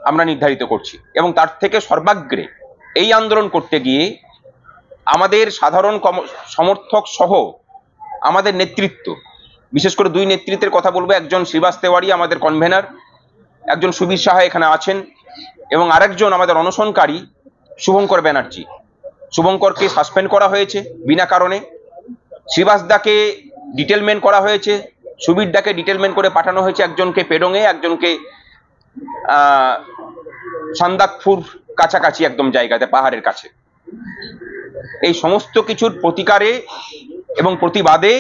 আমরা নির্ধারিত করছি। এবং তার থেকে সর্বাগ্রে এই আন্দোলন করতে গিয়ে আমাদের সাধারণ সমর্থক সহ আমাদের নেতৃত্ব, বিশেষ করে দুই নেতৃত্বের কথা বলবো, একজন শ্রীবাস তেওয়ারি আমাদের কনভেনার, একজন সুবীর সাহা এখানে আছেন, এবং আরেকজন আমাদের অনশনকারী শুভঙ্কর ব্যানার্জি। শুভঙ্করকে সাসপেন্ড করা হয়েছে বিনা কারণে, শ্রীবাস দাকে ডিটেলমেন্ট করা হয়েছে, সুবীর দাকে ডিটেলমেন্ট করে পাঠানো হয়েছে, একজনকে পেডংয়ে, একজনকে সান্দাকফুর কাছাকাছি একদম জায়গাতে, পাহাড়ের কাছে। এই সমস্ত কিছুর প্রতিকারে এবং প্রতিবাদে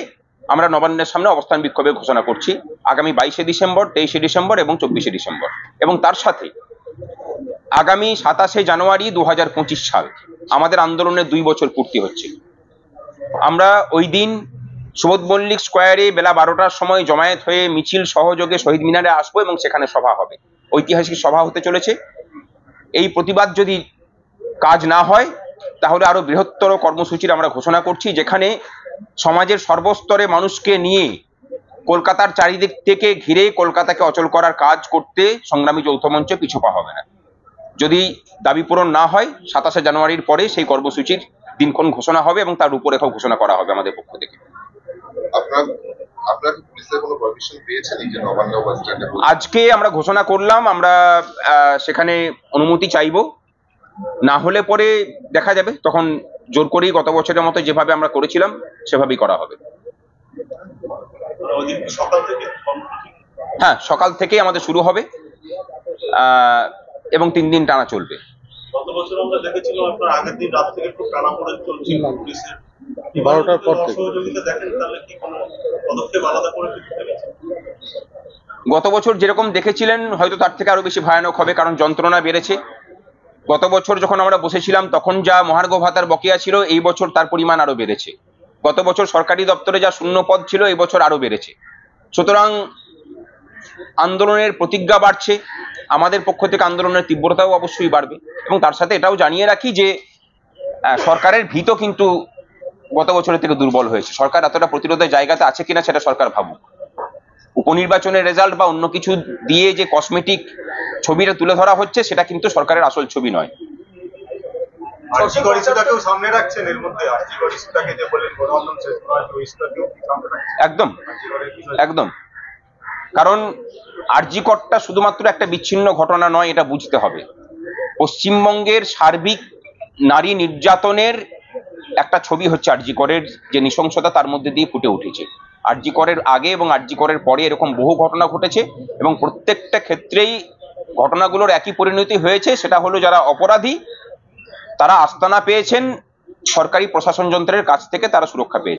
আমরা নবান্নের সামনে অবস্থান বিক্ষোভে ঘোষণা করছি আগামী 22শে ডিসেম্বর, 23শে ডিসেম্বর এবং 24শে ডিসেম্বর। এবং তার সাথে আগামী 27শে জানুয়ারি 2025 সাল আমাদের আন্দোলনের 2 বছর পূর্তি হচ্ছে। আমরা ওই দিন সুবোধ মল্লিক স্কোয়ারে বেলা 12টার সময় জমায়েত হয়ে মিছিল সহযোগে শহীদ মিনারে আসবো এবং সেখানে সভা হবে, ঐতিহাসিক সভা হতে চলেছে। এই প্রতিবাদ যদি কাজ না হয় তাহলে আরো বৃহত্তর কর্মসূচির আমরা ঘোষণা করছি, যেখানে সমাজের সর্বস্তরে মানুষকে নিয়ে কলকাতার চারিদিক থেকে ঘিরে কলকাতাকে অচল করার কাজ করতে সংগ্রামী যৌথ মঞ্চ পিছু পা হবে না। যদি দাবি পূরণ না হয় 27শে জানুয়ারির পরে সেই কর্মসূচির দিনক্ষণ ঘোষণা হবে এবং তার রূপরেখাও ঘোষণা করা হবে আমাদের পক্ষ থেকে। আজকে আমরা ঘোষণা করলাম, আমরা সেখানে অনুমতি চাইবো, না হলে পরে দেখা যাবে, তখন জোর করেই গত বছরের মতো যেভাবে আমরা করেছিলাম সেভাবেই করা হবে। হ্যাঁ, সকাল থেকেই আমাদের শুরু হবে এবং 3 দিন টানা চলবে। গত বছর আমরা দেখেছিলাম আপনার আগের দিন রাত থেকে খুব টানাপোড়েন চলছিল পুলিশের, 12টার পর থেকে। সহযোগিতা দেখেন, তাহলে কি কোনো পদক্ষেপ আলাদা করে দিতে গেছে? গত বছর যেরকম দেখেছিলেন হয়তো তার থেকে আরো বেশি ভয়ানক হবে, কারণ যন্ত্রণা বেড়েছে। গত বছর যখন আমরা বসেছিলাম তখন যা মহার্ঘ ভাতার বকেয়া ছিল, এই বছর তার পরিমাণ আরো বেড়েছে। গত বছর সরকারি দপ্তরে যা শূন্য পদ ছিল, এই বছর আরো বেড়েছে। সুতরাং আন্দোলনের প্রতিজ্ঞা বাড়ছে, আমাদের পক্ষ থেকে আন্দোলনের তীব্রতাও অবশ্যই বাড়বে। এবং তার সাথে এটাও জানিয়ে রাখি যে সরকারের ভিত কিন্তু গত বছরের থেকে দুর্বল হয়েছে। সরকার এতটা প্রতিরোধের জায়গাতে আছে কিনা সেটা সরকার ভাবুক। উপনির্বাচনের রেজাল্ট বা অন্য কিছু দিয়ে যে কসমেটিক ছবিটা তুলে ধরা হচ্ছে সেটা কিন্তু সরকারের আসল ছবি নয়। সামনে রাখছেন এর মধ্যে যে বলেন একদম একদম, কারণ আরজিকরটা শুধুমাত্র একটা বিচ্ছিন্ন ঘটনা নয়, এটা বুঝতে হবে। পশ্চিমবঙ্গের সার্বিক নারী নির্যাতনের একটা ছবি হচ্ছে আরজিকরের যে নৃশংসতা তার মধ্যে দিয়ে ফুটে উঠেছে। আরজিকরের আগে এবং আরজিকরের পরে এরকম বহু ঘটনা ঘটেছে এবং প্রত্যেকটা ক্ষেত্রেই ঘটনাগুলোর একই পরিণতি হয়েছে, সেটা হলো যারা অপরাধী তারা আস্তানা পেয়েছেন সরকারি প্রশাসন যন্ত্রের কাছ থেকে, তারা সুরক্ষা পেয়েছেন।